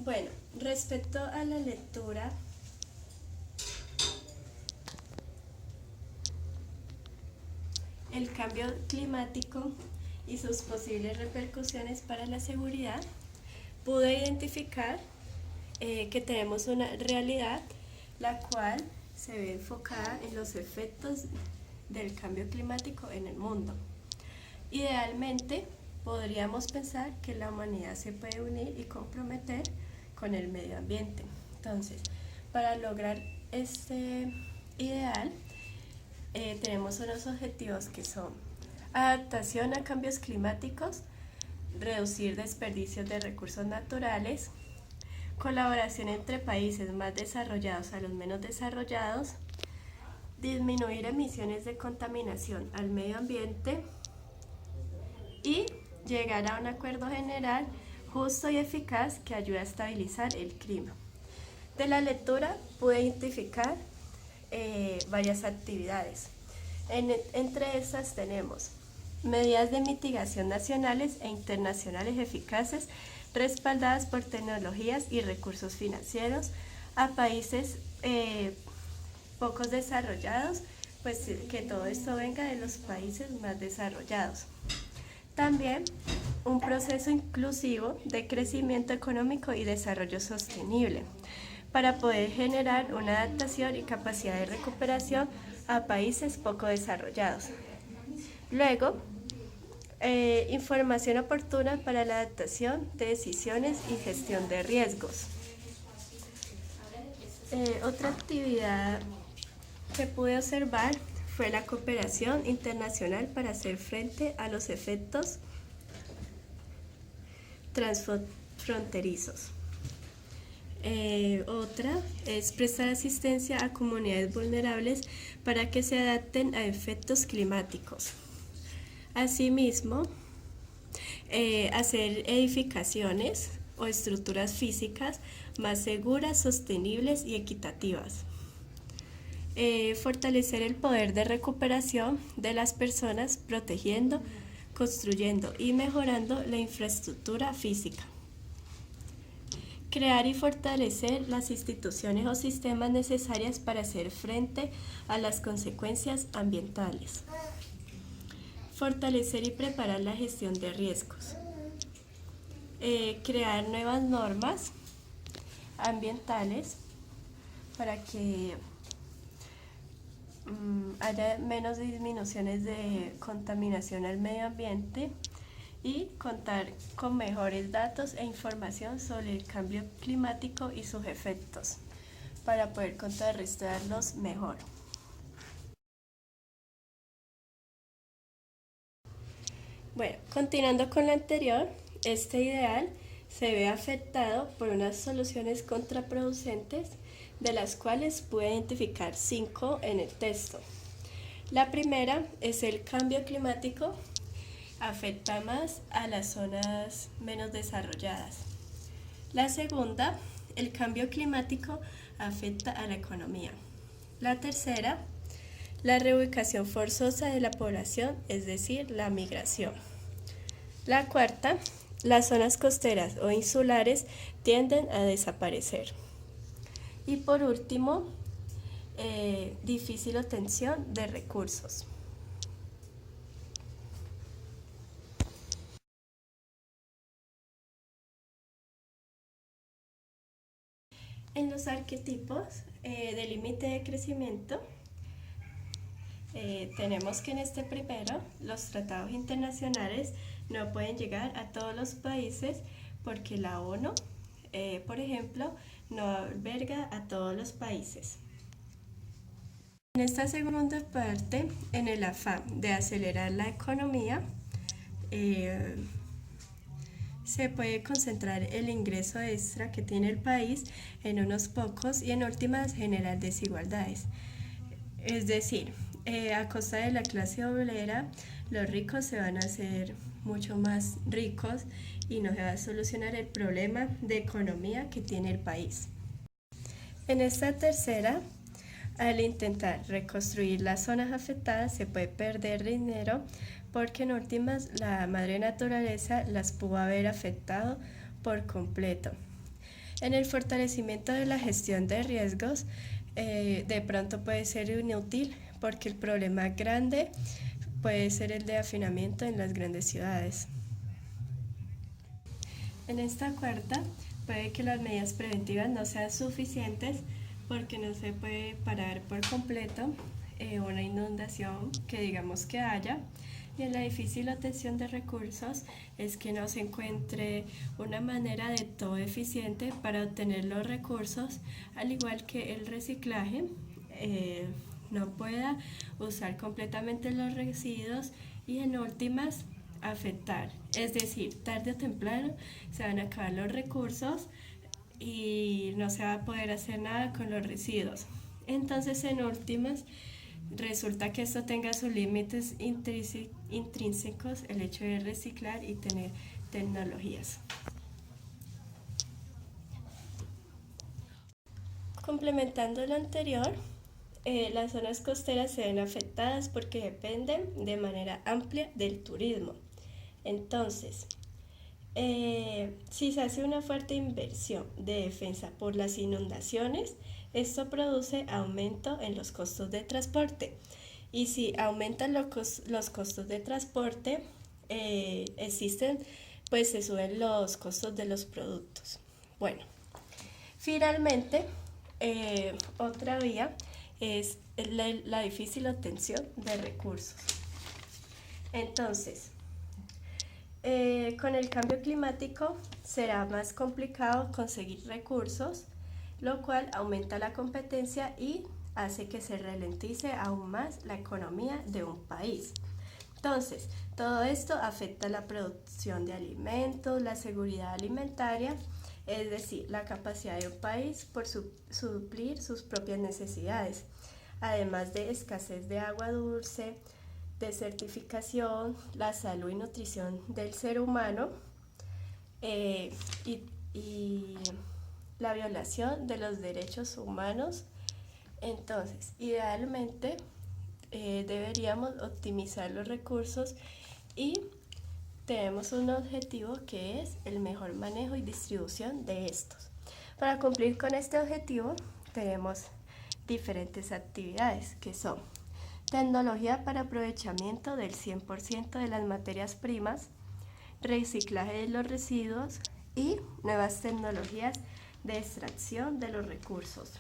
Bueno, respecto a la lectura, el cambio climático y sus posibles repercusiones para la seguridad, pude identificar que tenemos una realidad la cual se ve enfocada en los efectos del cambio climático en el mundo. Idealmente, podríamos pensar que la humanidad se puede unir y comprometer con el medio ambiente. Entonces, para lograr este ideal, tenemos unos objetivos que son adaptación a cambios climáticos, reducir desperdicios de recursos naturales, colaboración entre países más desarrollados a los menos desarrollados, disminuir emisiones de contaminación al medio ambiente y llegar a un acuerdo general justo y eficaz que ayude a estabilizar el clima. De la lectura pude identificar varias actividades. Entre estas tenemos medidas de mitigación nacionales e internacionales eficaces respaldadas por tecnologías y recursos financieros a países pocos desarrollados, pues que todo esto venga de los países más desarrollados. También un proceso inclusivo de crecimiento económico y desarrollo sostenible para poder generar una adaptación y capacidad de recuperación a países poco desarrollados. Luego, información oportuna para la adaptación de decisiones y gestión de riesgos. Otra actividad que pude observar fue la cooperación internacional para hacer frente a los efectos transfronterizos. Otra es prestar asistencia a comunidades vulnerables para que se adapten a efectos climáticos. Asimismo, hacer edificaciones o estructuras físicas más seguras, sostenibles y equitativas. Fortalecer el poder de recuperación de las personas protegiendo, construyendo y mejorando la infraestructura física. Crear y fortalecer las instituciones o sistemas necesarias para hacer frente a las consecuencias ambientales. Fortalecer y preparar la gestión de riesgos. Crear nuevas normas ambientales para que haya menos disminuciones de contaminación al medio ambiente y contar con mejores datos e información sobre el cambio climático y sus efectos para poder contrarrestarlos mejor. Bueno, continuando con lo anterior, este ideal se ve afectado por unas soluciones contraproducentes, de las cuales pude identificar 5 en el texto. La primera es el cambio climático afecta más a las zonas menos desarrolladas. La segunda, el cambio climático afecta a la economía. La tercera, la reubicación forzosa de la población, es decir, la migración. La cuarta, las zonas costeras o insulares tienden a desaparecer. Y por último, difícil obtención de recursos. En los arquetipos del límite de crecimiento, tenemos que en este primero, los tratados internacionales no pueden llegar a todos los países porque la ONU, por ejemplo, no alberga a todos los países. En esta segunda parte, en el afán de acelerar la economía, se puede concentrar el ingreso extra que tiene el país en unos pocos y en últimas generar desigualdades. Es decir, a costa de la clase obrera, los ricos se van a hacer mucho más ricos y no se va a solucionar el problema de economía que tiene el país. En esta tercera, al intentar reconstruir las zonas afectadas se puede perder dinero porque en últimas la madre naturaleza las pudo haber afectado por completo. En el fortalecimiento de la gestión de riesgos, de pronto puede ser inútil porque el problema grande puede ser el de afinamiento en las grandes ciudades. En esta cuarta, puede que las medidas preventivas no sean suficientes porque no se puede parar por completo una inundación que digamos que haya, y en la difícil obtención de recursos es que no se encuentre una manera de todo eficiente para obtener los recursos, al igual que el reciclaje no pueda usar completamente los residuos y en últimas afectar, es decir, tarde o temprano se van a acabar los recursos y no se va a poder hacer nada con los residuos. Entonces, en últimas, resulta que esto tenga sus límites intrínsecos, el hecho de reciclar y tener tecnologías. Complementando lo anterior, las zonas costeras se ven afectadas porque dependen de manera amplia del turismo. Entonces, si se hace una fuerte inversión de defensa por las inundaciones, esto produce aumento en los costos de transporte. Y si aumentan los costos de transporte, pues se suben los costos de los productos. Bueno, finalmente, otra vía es la difícil obtención de recursos. Entonces, con el cambio climático será más complicado conseguir recursos, lo cual aumenta la competencia y hace que se ralentice aún más la economía de un país. Entonces, todo esto afecta la producción de alimentos, la seguridad alimentaria, es decir, la capacidad de un país por suplir sus propias necesidades, además de escasez de agua dulce, desertificación, la salud y nutrición del ser humano y la violación de los derechos humanos. Entonces, idealmente deberíamos optimizar los recursos y tenemos un objetivo que es el mejor manejo y distribución de estos. Para cumplir con este objetivo tenemos diferentes actividades que son tecnología para aprovechamiento del 100% de las materias primas, reciclaje de los residuos y nuevas tecnologías de extracción de los recursos.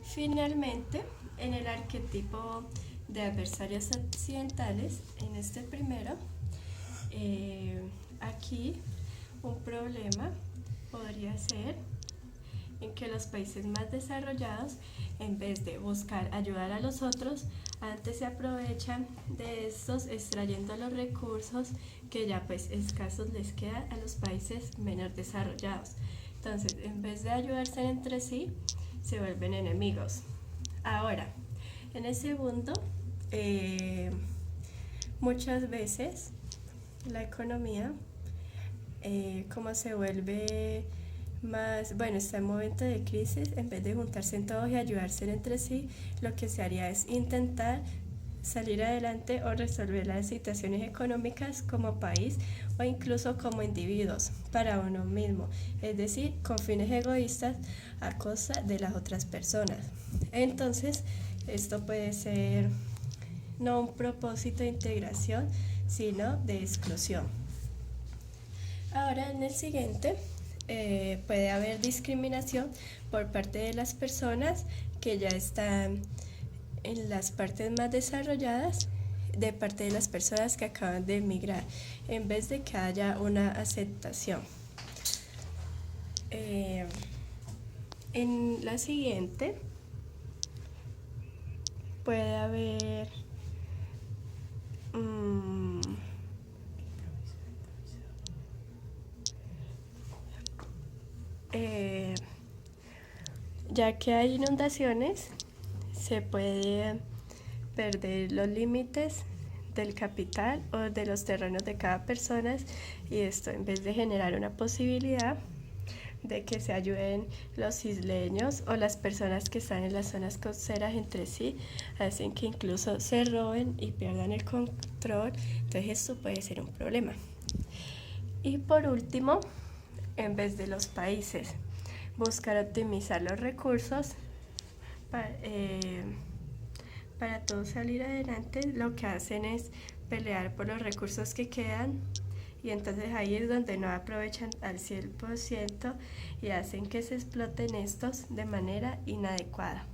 Finalmente, en el arquetipo de adversarios occidentales, en este primero, aquí un problema podría ser en que los países más desarrollados, en vez de buscar ayudar a los otros, antes se aprovechan de estos extrayendo los recursos que ya pues escasos les quedan a los países menos desarrollados. Entonces, en vez de ayudarse entre sí, se vuelven enemigos. Ahora, en el segundo, muchas veces la economía, como se vuelve más, bueno, está en momento de crisis, en vez de juntarse en todos y ayudarse entre sí, lo que se haría es intentar salir adelante o resolver las situaciones económicas como país o incluso como individuos para uno mismo, es decir, con fines egoístas a costa de las otras personas. Entonces, esto puede ser no un propósito de integración, sino de exclusión. Ahora, en el siguiente, puede haber discriminación por parte de las personas que ya están en las partes más desarrolladas, de parte de las personas que acaban de emigrar, en vez de que haya una aceptación. En la siguiente puede haber ya que hay inundaciones, se puede perder los límites del capital o de los terrenos de cada persona, y esto, en vez de generar una posibilidad, de que se ayuden los isleños o las personas que están en las zonas costeras entre sí, hacen que incluso se roben y pierdan el control. Entonces esto puede ser un problema. Y por último, en vez de los países buscar optimizar los recursos para todo salir adelante, lo que hacen es pelear por los recursos que quedan, y entonces ahí es donde no aprovechan al 100% y hacen que se exploten estos de manera inadecuada.